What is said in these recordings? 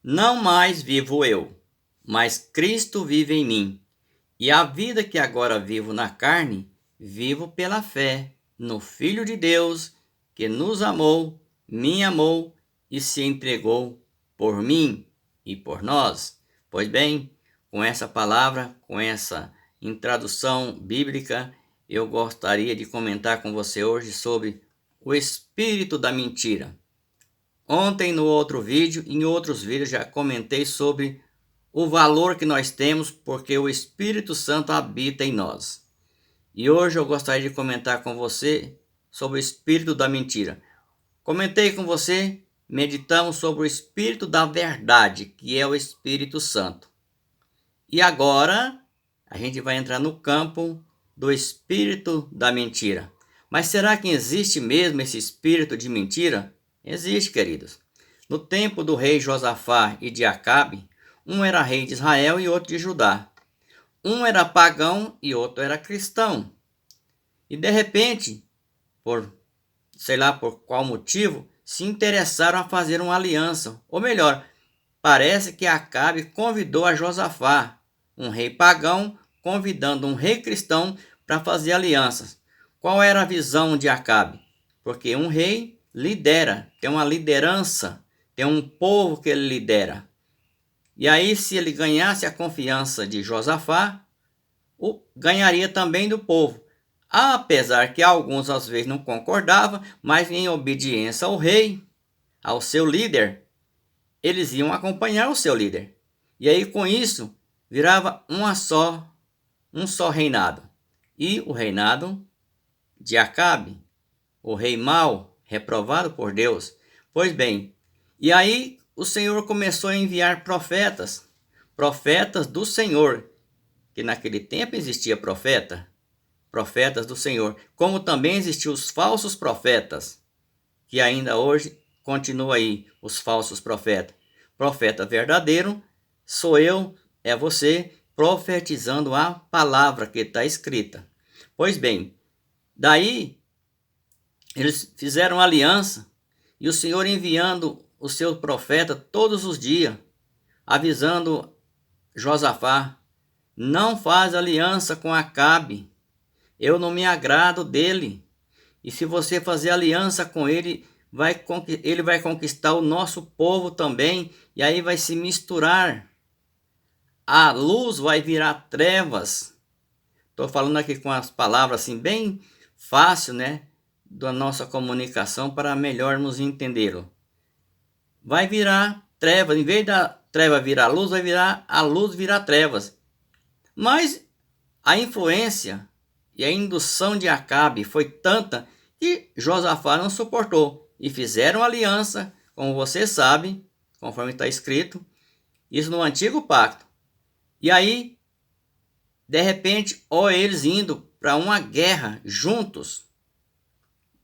Não mais vivo eu, mas Cristo vive em mim. E a vida que agora vivo na carne, vivo pela fé no Filho de Deus, que nos amou, me amou e se entregou por mim e por nós. Pois bem, com essa palavra, com essa introdução bíblica, eu gostaria de comentar com você hoje sobre o espírito da mentira. Ontem, no outro vídeo, em outros vídeos, já comentei sobre o valor que nós temos porque o Espírito Santo habita em nós. E hoje eu gostaria de comentar com você sobre o espírito da mentira. Comentei com você, meditamos sobre o espírito da verdade, que é o Espírito Santo. E agora a gente vai entrar no campo do espírito da mentira. Mas será que existe mesmo esse espírito de mentira? Existe, queridos. No tempo do rei Josafá e de Acabe, um era rei de Israel e outro de Judá. Um era pagão e outro era cristão. E de repente, por sei lá por qual motivo, se interessaram a fazer uma aliança. Ou melhor, parece que Acabe convidou a Josafá, um rei pagão, convidando um rei cristão para fazer alianças. Qual era a visão de Acabe? Porque um rei lidera, tem uma liderança, tem um povo que ele lidera. E aí, se ele ganhasse a confiança de Josafá, ganharia também do povo. Apesar que alguns às vezes não concordavam, mas em obediência ao rei, ao seu líder, eles iam acompanhar o seu líder. E aí com isso virava um só reinado. E o reinado de Acabe, o rei mau, reprovado por Deus. Pois bem, e aí o Senhor começou a enviar profetas, profetas do Senhor, que naquele tempo existia profetas do Senhor, como também existiam os falsos profetas, que ainda hoje continua aí, os falsos profetas. Profeta verdadeiro sou eu, é você, profetizando a palavra que está escrita. Pois bem, daí eles fizeram aliança e o Senhor enviando o seu profeta todos os dias, avisando Josafá, não faz aliança com Acabe, eu não me agrado dele. E se você fazer aliança com ele, ele vai conquistar o nosso povo também. E aí vai se misturar. A luz vai virar trevas. Estou falando aqui com as palavras assim bem fácil, né? Da nossa comunicação para melhormos entendê-lo. Vai virar trevas. Em vez da treva virar luz, vai virar a luz virar trevas. Mas a influência e a indução de Acabe foi tanta que Josafá não suportou e fizeram aliança, como você sabe, conforme está escrito, isso no antigo pacto. E aí, de repente, eles indo para uma guerra juntos,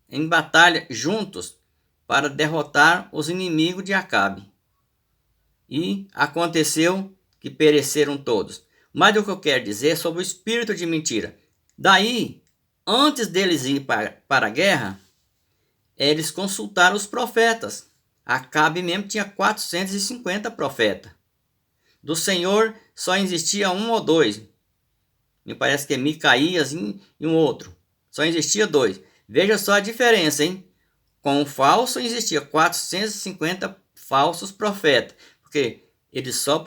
em batalha juntos, para derrotar os inimigos de Acabe. E aconteceu que pereceram todos. Mas o que eu quero dizer é sobre o espírito de mentira. Daí, antes deles ir para a guerra, eles consultaram os profetas. Acabe mesmo tinha 450 profetas. Do Senhor só existia um ou dois. Me parece que é Micaías e um outro. Só existia dois. Veja só a diferença, hein? Com o falso existia 450 falsos profetas. Porque ele só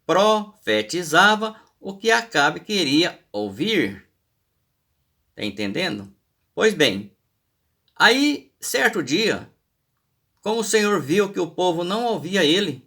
profetizava o que Acabe queria ouvir. Tá entendendo? Pois bem, aí certo dia, como o Senhor viu que o povo não ouvia ele,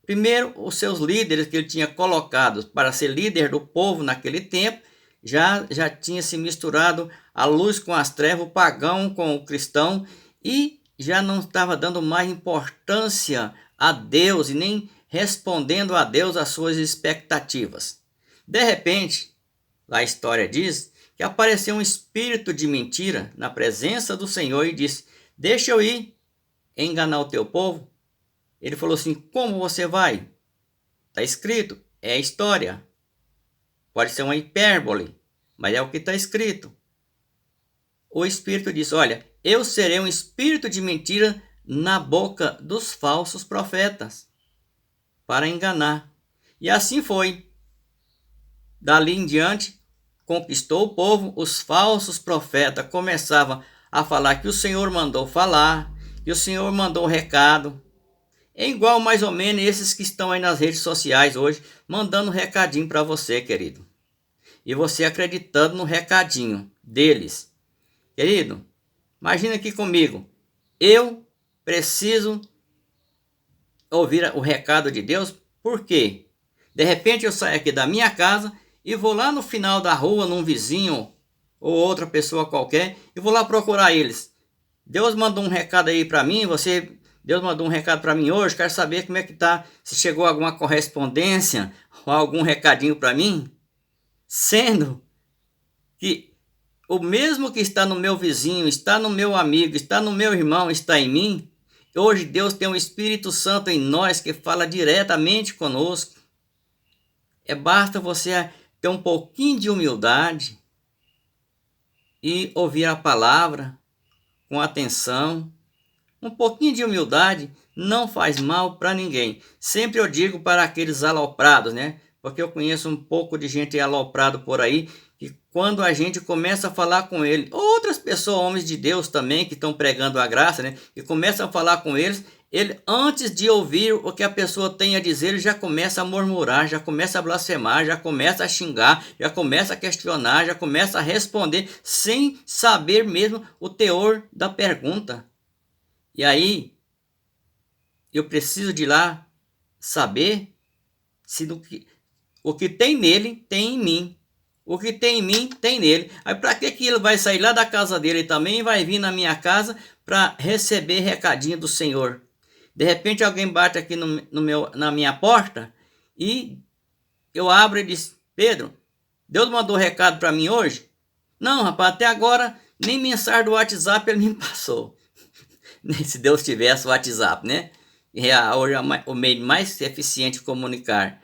primeiro os seus líderes que ele tinha colocado para ser líder do povo naquele tempo, já tinha se misturado a luz com as trevas, o pagão com o cristão, e já não estava dando mais importância a Deus e nem respondendo a Deus as suas expectativas. De repente, a história diz que apareceu um espírito de mentira na presença do Senhor e disse, deixa eu ir enganar o teu povo. Ele falou assim, como você vai? Está escrito, é a história. Pode ser uma hipérbole, mas é o que está escrito. O espírito disse, olha, eu serei um espírito de mentira na boca dos falsos profetas. para enganar. E assim foi. Dali em diante, conquistou o povo, os falsos profetas começavam a falar que o Senhor mandou falar, que o Senhor mandou o recado. É igual mais ou menos esses que estão aí nas redes sociais hoje, mandando um recadinho para você, querido. E você acreditando no recadinho deles. Querido, imagina aqui comigo. Eu preciso ouvir o recado de Deus, por quê? De repente eu saio aqui da minha casa e vou lá no final da rua, num vizinho ou outra pessoa qualquer, e vou lá procurar eles. Deus mandou um recado aí para mim, Deus mandou um recado para mim hoje, quero saber como é que tá, se chegou alguma correspondência ou algum recadinho para mim, sendo que o mesmo que está no meu vizinho, está no meu amigo, está no meu irmão, está em mim. Hoje Deus tem um Espírito Santo em nós que fala diretamente conosco. Basta você ter um pouquinho de humildade e ouvir a palavra com atenção. Um pouquinho de humildade não faz mal para ninguém. Sempre eu digo para aqueles aloprados, né? Porque eu conheço um pouco de gente aloprado por aí, que quando a gente começa a falar com ele, outras pessoas, homens de Deus também, que estão pregando a graça, né? E começam a falar com eles, ele, antes de ouvir o que a pessoa tem a dizer, ele já começa a murmurar, já começa a blasfemar, já começa a xingar, já começa a questionar, já começa a responder, sem saber mesmo o teor da pergunta. E aí, eu preciso de ir lá saber se o que tem nele tem em mim. O que tem em mim tem nele. Aí para que ele vai sair lá da casa dele também e vai vir na minha casa para receber recadinho do Senhor? De repente alguém bate aqui na minha porta e eu abro e diz: Pedro, Deus mandou recado para mim hoje? Não, rapaz, até agora nem mensagem do WhatsApp ele me passou. Se Deus tivesse o WhatsApp, né? Hoje é o meio mais eficiente de comunicar.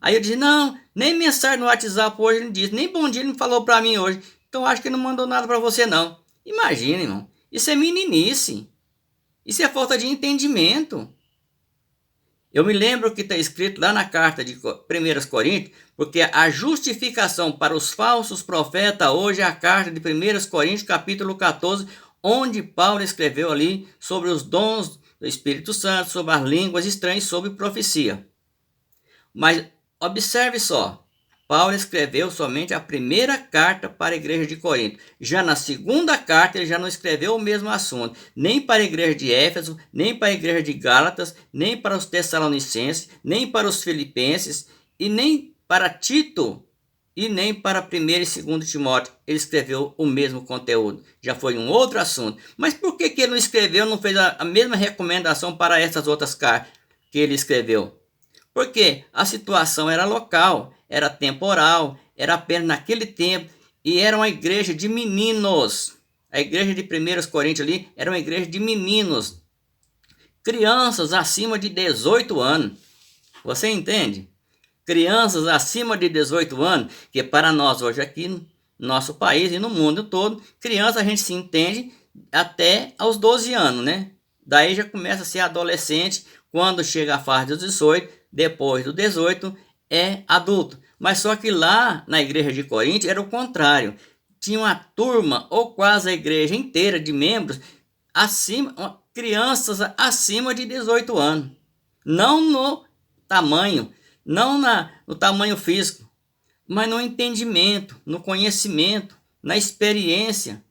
Aí eu disse: não, nem mensagem no WhatsApp hoje ele disse, nem bom dia ele me falou para mim hoje. Então acho que ele não mandou nada para você não. Imagina, irmão. Isso é meninice. Isso é falta de entendimento. Eu me lembro que está escrito lá na carta de 1 Coríntios, porque a justificação para os falsos profetas hoje é a carta de 1 Coríntios, capítulo 14, onde Paulo escreveu ali sobre os dons do Espírito Santo, sobre as línguas estranhas, sobre profecia. Mas observe só, Paulo escreveu somente a primeira carta para a igreja de Corinto. Já na segunda carta ele já não escreveu o mesmo assunto, nem para a igreja de Éfeso, nem para a igreja de Gálatas, nem para os Tessalonicenses, nem para os Filipenses, e nem para Tito, e nem para 1 e 2 Timóteo. Ele escreveu o mesmo conteúdo. Já foi um outro assunto. Mas por que ele não escreveu, não fez a mesma recomendação para essas outras cartas que ele escreveu? Porque a situação era local, era temporal, era apenas naquele tempo, e era uma igreja de meninos. A igreja de 1 Coríntios ali era uma igreja de meninos, crianças acima de 18 anos. Você entende? Crianças acima de 18 anos, que para nós hoje aqui no nosso país e no mundo todo, criança a gente se entende até aos 12 anos, né? Daí já começa a ser adolescente, quando chega a fase dos 18, depois do 18 é adulto. Mas só que lá na igreja de Corinto era o contrário. Tinha uma turma, ou quase a igreja inteira de membros, crianças acima de 18 anos. Não no tamanho, não no tamanho físico, mas no entendimento, no conhecimento, na experiência.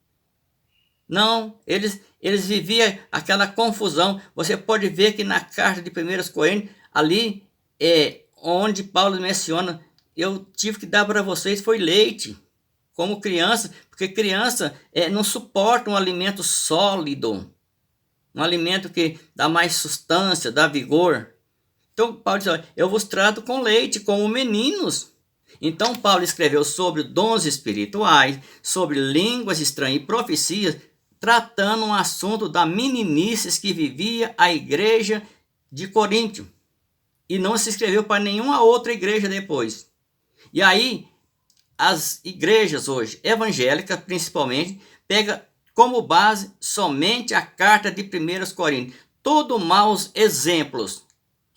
Não, eles viviam aquela confusão. Você pode ver que na carta de 1 Coríntios, ali onde Paulo menciona, eu tive que dar para vocês foi leite, como criança, porque criança não suporta um alimento sólido, um alimento que dá mais sustância, dá vigor. Então Paulo diz: eu vos trato com leite, como meninos. Então Paulo escreveu sobre dons espirituais, sobre línguas estranhas e profecias, tratando um assunto da meninices que vivia a igreja de Corinto. E não se escreveu para nenhuma outra igreja depois. E aí, as igrejas hoje, evangélicas principalmente, pegam como base somente a carta de 1 Coríntios. Todos maus exemplos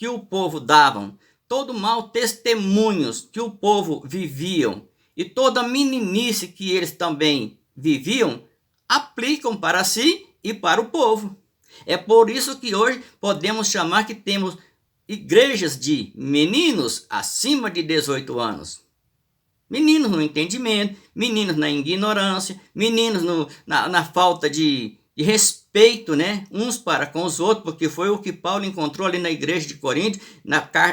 que o povo davam, todo mau testemunhos que o povo viviam e toda meninice que eles também viviam, aplicam para si e para o povo. É por isso que hoje podemos chamar que temos igrejas de meninos acima de 18 anos. Meninos no entendimento, meninos na ignorância, meninos na falta de respeito, né, uns para com os outros, porque foi o que Paulo encontrou ali na igreja de Corinto,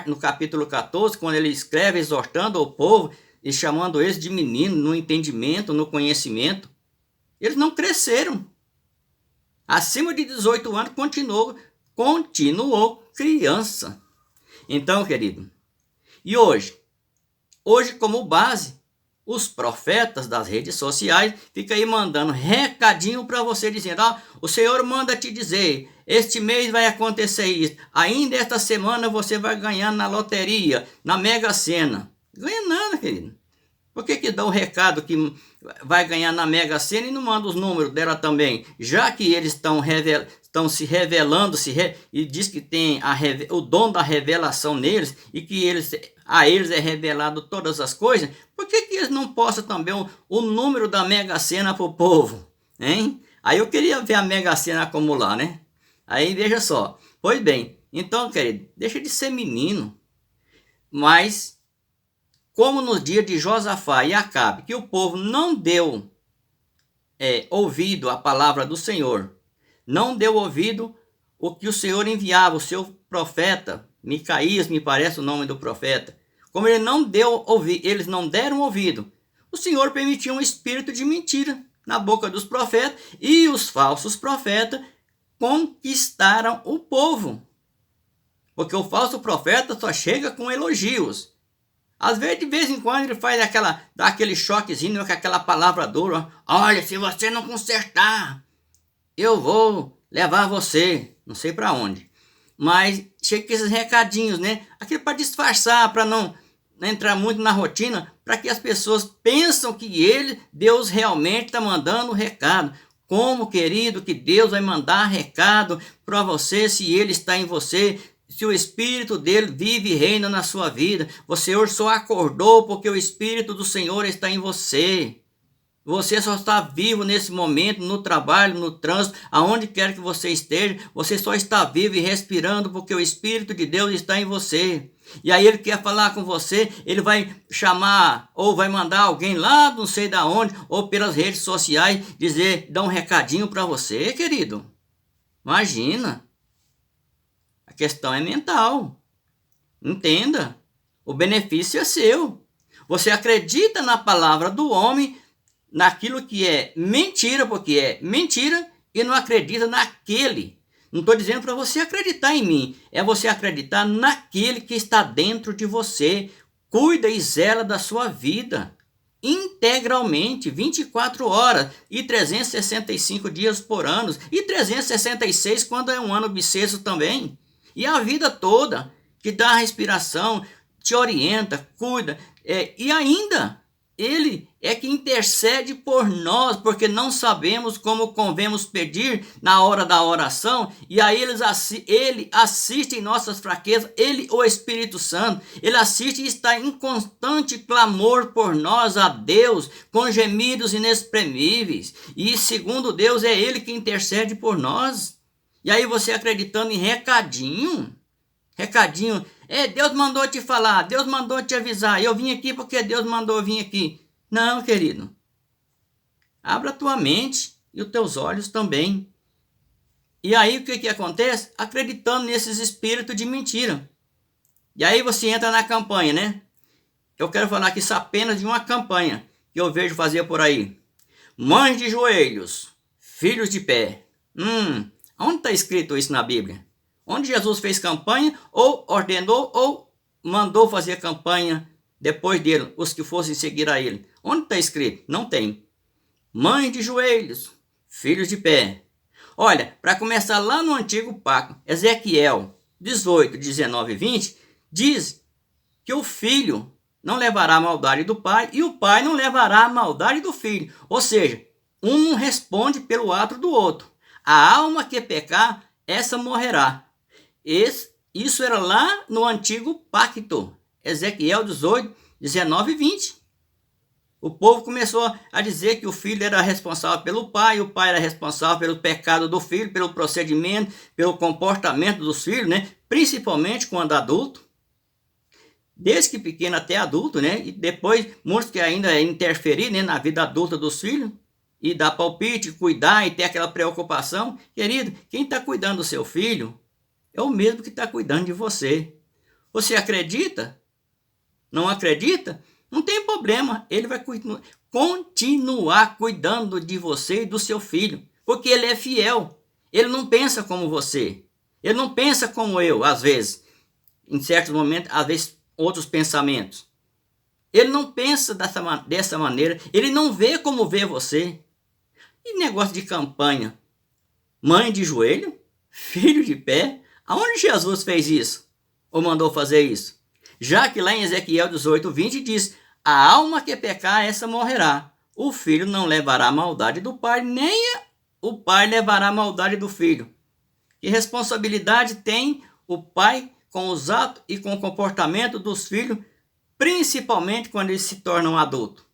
no capítulo 14, quando ele escreve exortando o povo e chamando eles de meninos no entendimento, no conhecimento. Eles não cresceram. Acima de 18 anos continuou criança. Então, querido, e hoje como base, os profetas das redes sociais ficam aí mandando recadinho para você, dizendo, o Senhor manda te dizer, este mês vai acontecer isso, ainda esta semana você vai ganhar na loteria, na Mega Sena. Ganha nada, querido. Por que dá um recado que vai ganhar na Mega Sena e não manda os números dela também? Já que eles estão se revelando e diz que tem o dom da revelação neles e que a eles é revelado todas as coisas, por que eles não postam também o número da Mega Sena para o povo? Hein? Aí eu queria ver a Mega Sena acumular, né? Aí veja só. Pois bem, então, querido, deixa de ser menino, mas como nos dias de Josafá e Acabe, que o povo não deu ouvido à palavra do Senhor, não deu ouvido o que o Senhor enviava, o seu profeta, Micaías, me parece o nome do profeta. Como eles não deram ouvido, o Senhor permitiu um espírito de mentira na boca dos profetas, e os falsos profetas conquistaram o povo. Porque o falso profeta só chega com elogios. Às vezes, de vez em quando, ele dá aquele choquezinho com aquela palavra dura. Olha, se você não consertar, eu vou levar você, não sei para onde. Mas chega com esses recadinhos, né? Aquilo para disfarçar, para não entrar muito na rotina, para que as pessoas pensam que Deus realmente está mandando o recado. Como, querido, que Deus vai mandar recado para você se Ele está em você? Se o Espírito dele vive e reina na sua vida, você hoje só acordou porque o Espírito do Senhor está em você. Você só está vivo nesse momento, no trabalho, no trânsito, aonde quer que você esteja, você só está vivo e respirando porque o Espírito de Deus está em você. E aí ele quer falar com você, ele vai chamar ou vai mandar alguém lá não sei da onde, ou pelas redes sociais, dar um recadinho para você, querido. Imagina. A questão é mental. Entenda. O benefício é seu. Você acredita na palavra do homem, naquilo que é mentira, porque é mentira, e não acredita naquele. Não estou dizendo para você acreditar em mim. É você acreditar naquele que está dentro de você. Cuida e zela da sua vida. Integralmente, 24 horas e 365 dias por ano. E 366 quando é um ano bissexto também. E a vida toda, que dá a respiração, te orienta, cuida. E ainda, ele é que intercede por nós, porque não sabemos como convemos pedir na hora da oração. E aí ele assiste em nossas fraquezas, o Espírito Santo, ele assiste e está em constante clamor por nós a Deus, com gemidos inexprimíveis. E segundo Deus, é ele que intercede por nós. E aí você acreditando em recadinho, Deus mandou te falar, Deus mandou te avisar, eu vim aqui porque Deus mandou eu vir aqui. Não, querido. Abra a tua mente e os teus olhos também. E aí o que acontece? Acreditando nesses espíritos de mentira. E aí você entra na campanha, né? Eu quero falar aqui apenas de uma campanha que eu vejo fazer por aí. Mães de joelhos, filhos de pé. Onde está escrito isso na Bíblia? Onde Jesus fez campanha, ou ordenou, ou mandou fazer campanha depois dele, os que fossem seguir a ele? Onde está escrito? Não tem. Mães de joelhos, filhos de pé. Olha, para começar lá no Antigo Pacto, Ezequiel 18, 19 e 20, diz que o filho não levará a maldade do pai e o pai não levará a maldade do filho. Ou seja, um responde pelo ato do outro. A alma que pecar, essa morrerá. Isso era lá no antigo pacto. Ezequiel 18, 19 e 20. O povo começou a dizer que o filho era responsável pelo pai, o pai era responsável pelo pecado do filho, pelo procedimento, pelo comportamento dos filhos, né? Principalmente quando adulto. Desde que pequeno até adulto, né? E depois, muitos que ainda interferir, né, na vida adulta dos filhos, e dar palpite, cuidar e ter aquela preocupação. Querido, quem está cuidando do seu filho é o mesmo que está cuidando de você. Você acredita? Não acredita? Não tem problema, ele vai continuar cuidando de você e do seu filho, porque ele é fiel. Ele não pensa como você. Ele não pensa como eu, às vezes. Em certos momentos, às vezes, outros pensamentos. Ele não pensa dessa maneira. Ele não vê como vê você. E negócio de campanha? Mãe de joelho? Filho de pé? Aonde Jesus fez isso? Ou mandou fazer isso? Já que lá em Ezequiel 18, 20 diz: a alma que pecar, essa morrerá. O filho não levará a maldade do pai, nem o pai levará a maldade do filho. Que responsabilidade tem o pai com os atos e com o comportamento dos filhos, principalmente quando eles se tornam adultos?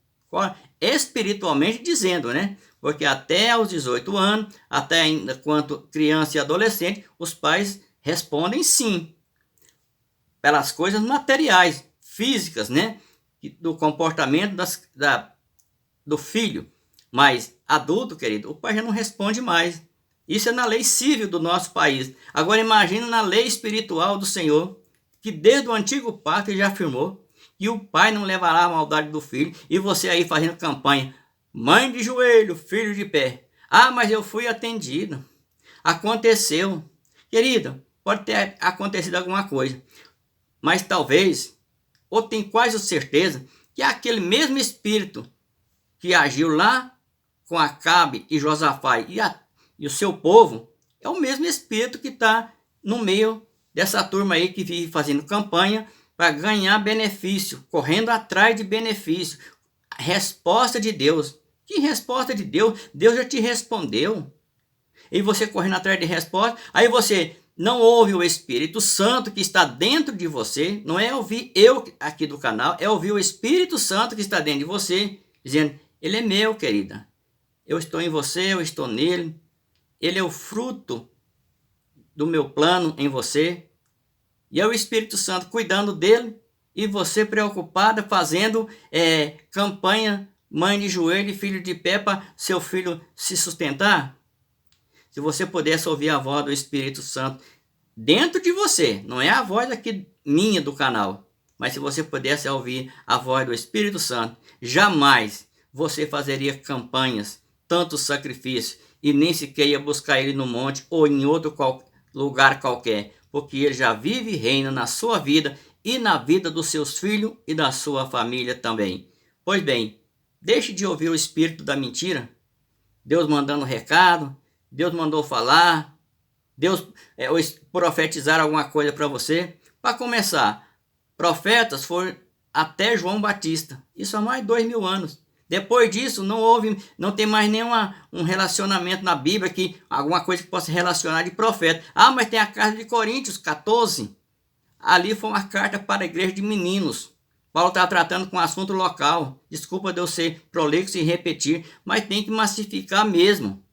Espiritualmente dizendo, né? Porque até os 18 anos, até ainda quanto criança e adolescente, os pais respondem sim, pelas coisas materiais, físicas, né? Do comportamento do filho. Mas adulto, querido, o pai já não responde mais. Isso é na lei civil do nosso país. Agora imagina na lei espiritual do Senhor, que desde o antigo pacto ele já afirmou que o pai não levará a maldade do filho. E você aí fazendo campanha, mãe de joelho, filho de pé. Ah, mas eu fui atendido. Aconteceu. Querido, pode ter acontecido alguma coisa. Mas talvez, ou tenho quase certeza, que é aquele mesmo espírito que agiu lá com Acabe e Josafá e o seu povo, é o mesmo espírito que está no meio dessa turma aí que vive fazendo campanha para ganhar benefício, correndo atrás de benefício. Resposta de Deus. Que resposta de Deus? Deus já te respondeu. E você correndo atrás de resposta, aí você não ouve o Espírito Santo que está dentro de você, não é ouvir eu aqui do canal, é ouvir o Espírito Santo que está dentro de você, dizendo: ele é meu, querida. Eu estou em você, eu estou nele. Ele é o fruto do meu plano em você. E é o Espírito Santo cuidando dele e você preocupada fazendo campanha, mãe de joelho e filho de pé para seu filho se sustentar. Se você pudesse ouvir a voz do Espírito Santo dentro de você, não é a voz aqui minha do canal, mas se você pudesse ouvir a voz do Espírito Santo, jamais você fazeria campanhas, tanto sacrifício, e nem sequer ia buscar ele no monte ou em outro lugar qualquer, porque ele já vive e reina na sua vida e na vida dos seus filhos e da sua família também. Pois bem, deixe de ouvir o espírito da mentira, Deus mandando recado, Deus mandou falar, Deus profetizar alguma coisa para você. Para começar, profetas foram até João Batista, isso há mais de 2000 anos. Depois disso, não tem mais um relacionamento na Bíblia, que alguma coisa que possa relacionar de profeta. Ah, mas tem a carta de Coríntios 14. Ali foi uma carta para a igreja de meninos. Paulo está tratando com um assunto local. Desculpa de eu ser prolixo e repetir, mas tem que massificar mesmo,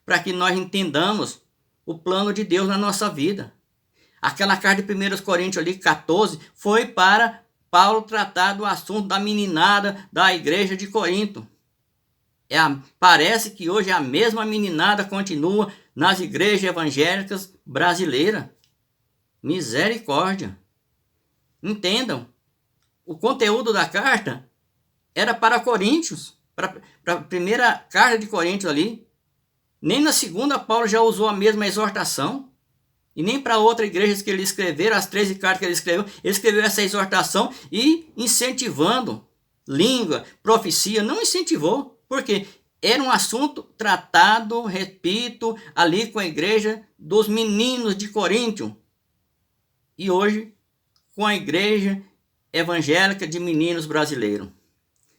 para que nós entendamos o plano de Deus na nossa vida. Aquela carta de 1 Coríntios ali, 14, foi para Paulo tratar do assunto da meninada da igreja de Corinto. Parece que hoje a mesma meninada continua nas igrejas evangélicas brasileiras. Misericórdia. Entendam, o conteúdo da carta era para Coríntios, para a primeira carta de Coríntios ali. Nem na segunda Paulo já usou a mesma exortação. E nem para outra igreja que ele escreveu, as 13 cartas que ele escreveu essa exortação e incentivando língua, profecia, não incentivou, porque era um assunto tratado, repito, ali com a igreja dos meninos de Coríntio. E hoje, com a igreja evangélica de meninos brasileiros.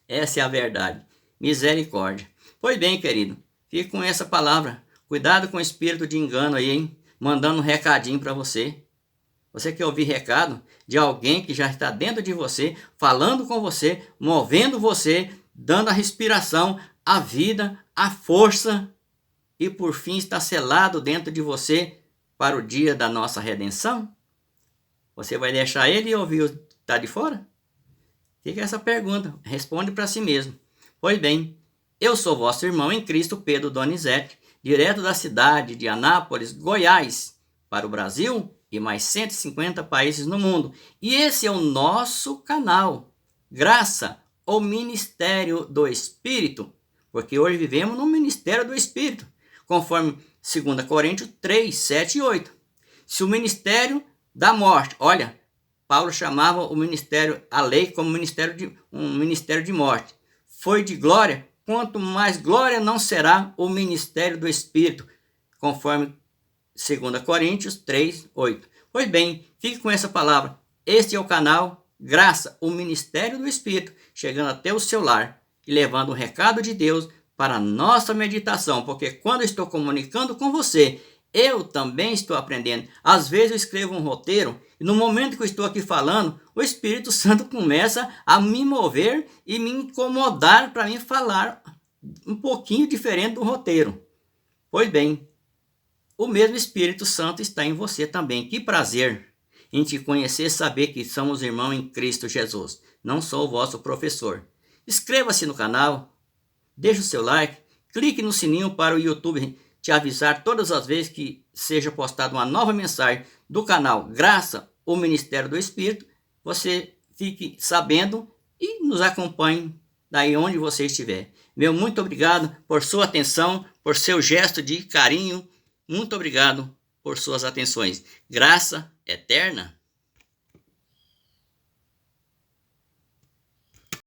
Essa é a verdade. Misericórdia. Pois bem, querido, fique com essa palavra. Cuidado com o espírito de engano aí, hein? Mandando um recadinho para você. Você quer ouvir recado de alguém que já está dentro de você, falando com você, movendo você, dando a respiração, a vida, a força e por fim está selado dentro de você para o dia da nossa redenção? Você vai deixar ele ouvir o que está de fora? Fica essa pergunta, responde para si mesmo. Pois bem, eu sou vosso irmão em Cristo, Pedro Donizete, direto da cidade de Anápolis, Goiás, para o Brasil e mais 150 países no mundo. E esse é o nosso canal, Graça, o Ministério do Espírito, porque hoje vivemos no Ministério do Espírito, conforme 2 Coríntios 3, 7 e 8. Se o ministério da morte, olha, Paulo chamava o ministério, a lei, como um ministério de morte, foi de glória, quanto mais glória não será o ministério do Espírito, conforme 2 Coríntios 3, 8. Pois bem, fique com essa palavra. Este é o canal Graça, o Ministério do Espírito, chegando até o seu lar e levando o recado de Deus para a nossa meditação, porque quando eu estou comunicando com você, eu também estou aprendendo. Às vezes eu escrevo um roteiro e no momento que eu estou aqui falando, o Espírito Santo começa a me mover e me incomodar para mim falar um pouquinho diferente do roteiro. Pois bem, o mesmo Espírito Santo está em você também. Que prazer em te conhecer, saber que somos irmãos em Cristo Jesus. Não sou o vosso professor. Inscreva-se no canal, deixe o seu like, clique no sininho para o YouTube te avisar todas as vezes que seja postada uma nova mensagem do canal Graça, o Ministério do Espírito. Você fique sabendo e nos acompanhe daí onde você estiver. Meu muito obrigado por sua atenção, por seu gesto de carinho. Muito obrigado por suas atenções. Graça eterna.